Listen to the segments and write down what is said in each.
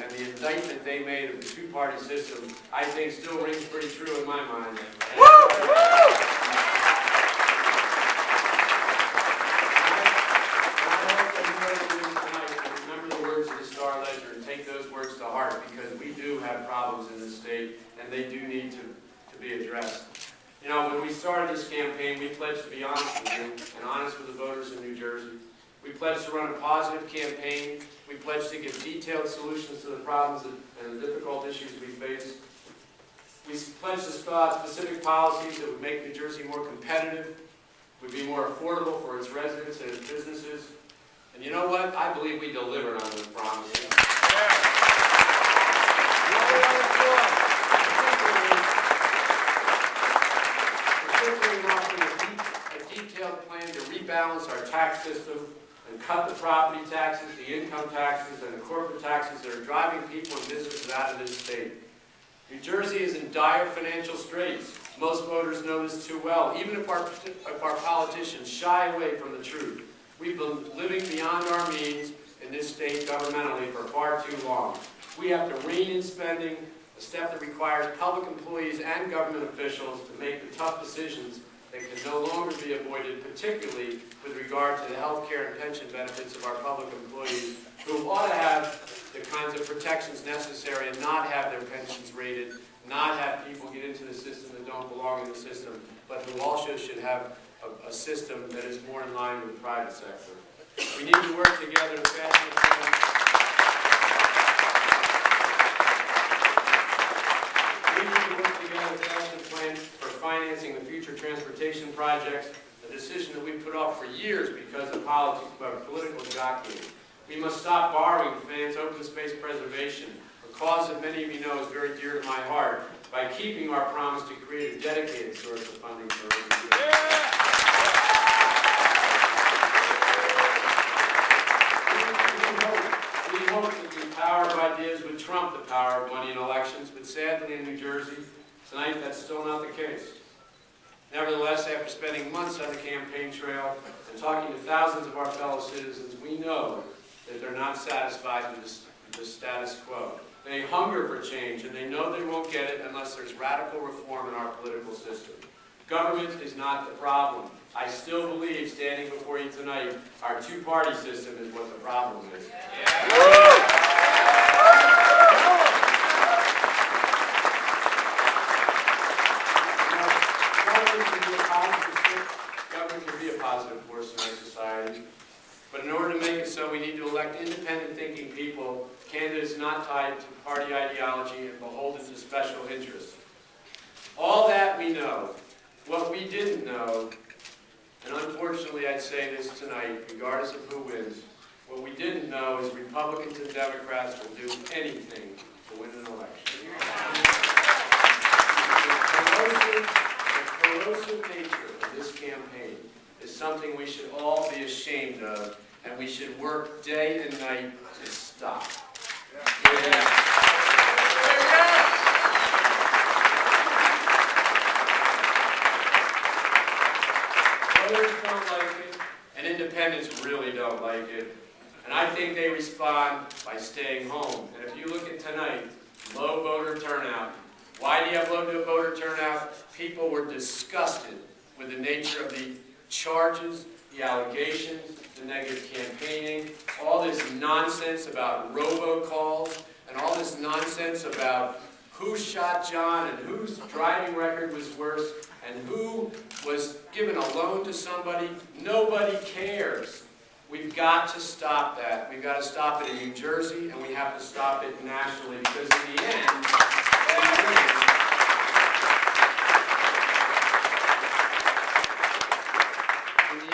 and the indictment they made of the two-party system, I think still rings pretty true in my mind. Take those words to heart, because we do have problems in this state and they do need to be addressed. You know, when we started this campaign, we pledged to be honest with you and honest with the voters in New Jersey. We pledged to run a positive campaign. We pledged to give detailed solutions to the problems and the difficult issues we face. We pledged to spell out specific policies that would make New Jersey more competitive, would be more affordable for its residents and its businesses. And you know what? I believe we delivered on those promises. Particularly offering a detailed plan to rebalance our tax system and cut the property taxes, the income taxes, and the corporate taxes that are driving people and businesses out of this state. New Jersey is in dire financial straits. Most voters know this too well. Even if our politicians shy away from the truth, we've been living beyond our means in this state governmentally for far too long. We have to rein in spending, a step that requires public employees and government officials to make the tough decisions that can no longer be avoided, particularly with regard to the health care and pension benefits of our public employees, who ought to have the kinds of protections necessary and not have their pensions raided, not have people get into the system that don't belong in the system, but who also should have a system that is more in line with the private sector. We need to work together to fashion a plan. We need to work together to fashion a plan for financing the future transportation projects, a decision that we put off for years because of political jockeying. We must stop borrowing to finance open space preservation, a cause that many of you know is very dear to my heart, by keeping our promise to create a dedicated source of funding for urban space. We hope that the power of ideas would trump the power of money in elections, but sadly in New Jersey, tonight that's still not the case. Nevertheless, after spending months on the campaign trail and talking to thousands of our fellow citizens, we know that they're not satisfied with the status quo. They hunger for change, and they know they won't get it unless there's radical reform in our political system. Government is not the problem. I still believe, standing before you tonight, our two-party system is what the problem is. Government can be a positive force in our society, but in order to make it so, we need to elect independent thinking people, candidates not tied to party ideology and beholden to special interests. All that we know. What we didn't know, and unfortunately I'd say this tonight, regardless of who wins, what we didn't know is Republicans and Democrats will do anything to win an election. The corrosive nature of this campaign is something we should all be ashamed of, and we should work day and night to stop. Voters don't like it, and independents really don't like it. And I think they respond by staying home. And if you look at tonight, low voter turnout. Why do you have low voter turnout? People were disgusted with the nature of the charges, the allegations, the negative campaigning, all this nonsense about robocalls, and all this nonsense about who shot John and whose driving record was worse and who was given a loan to somebody. Nobody cares. We've got to stop that. We've got to stop it in New Jersey, and we have to stop it nationally, because in the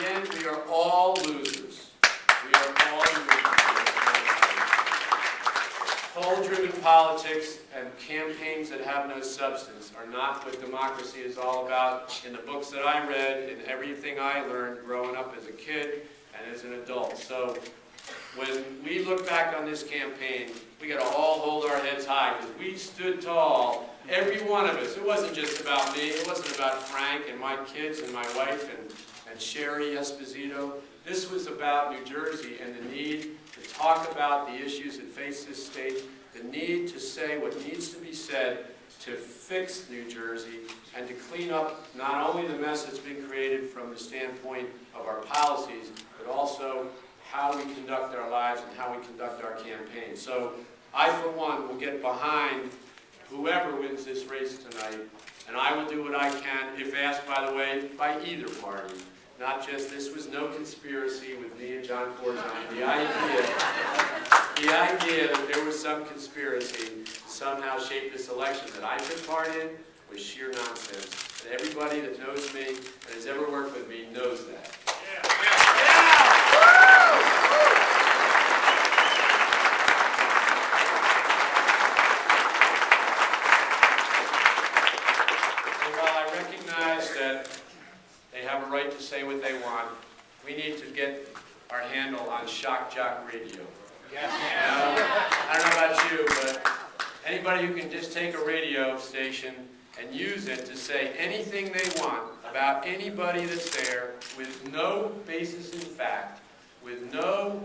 end, we are all losers. We are all losers. Poll-driven politics and campaigns that have no substance are not what democracy is all about. In the books that I read, in everything I learned growing up as a kid and as an adult. So when we look back on this campaign, we got to all hold our heads high, because we stood tall Every one of us. It wasn't just about me. It wasn't about Frank and my kids and my wife and Sherry Esposito. This was about New Jersey and the need to talk about the issues that face this state, the need to say what needs to be said to fix New Jersey and to clean up not only the mess that's been created from the standpoint of our policies, but also how we conduct our lives and how we conduct our campaign. So I, for one, will get behind whoever wins this race tonight, and I will do what I can, if asked, by the way, by either party. Not just, this was no conspiracy with me and John Corzine. The idea that there was some conspiracy to somehow shape this election that I took part in was sheer nonsense. And everybody that knows me and has ever worked with me knows that. Right to say what they want. We need to get our handle on shock jock radio. I don't know about you, but anybody who can just take a radio station and use it to say anything they want about anybody that's there with no basis in fact, with no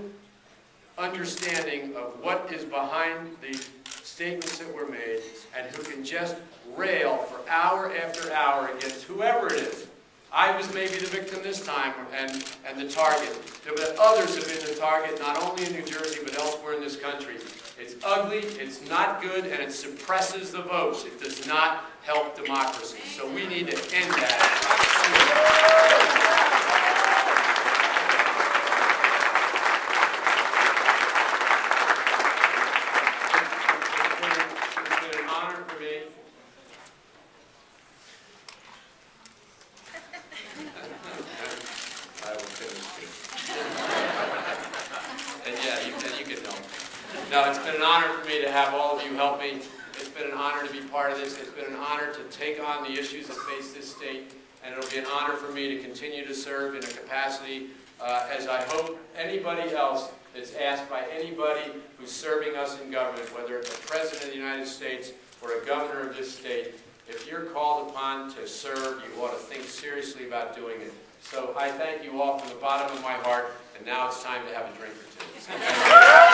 understanding of what is behind the statements that were made, and who can just rail for hour after hour against whoever it is. I was maybe the victim this time and the target. But others have been the target, not only in New Jersey, but elsewhere in this country. It's ugly, it's not good, and it suppresses the votes. It does not help democracy. So we need to end that. No, it's been an honor for me to have all of you help me. It's been an honor to be part of this. It's been an honor to take on the issues that face this state. And it'll be an honor for me to continue to serve in a capacity as I hope anybody else that's asked by anybody who's serving us in government, whether it's the President of the United States or a governor of this state, if you're called upon to serve, you ought to think seriously about doing it. So I thank you all from the bottom of my heart, and now it's time to have a drink or two.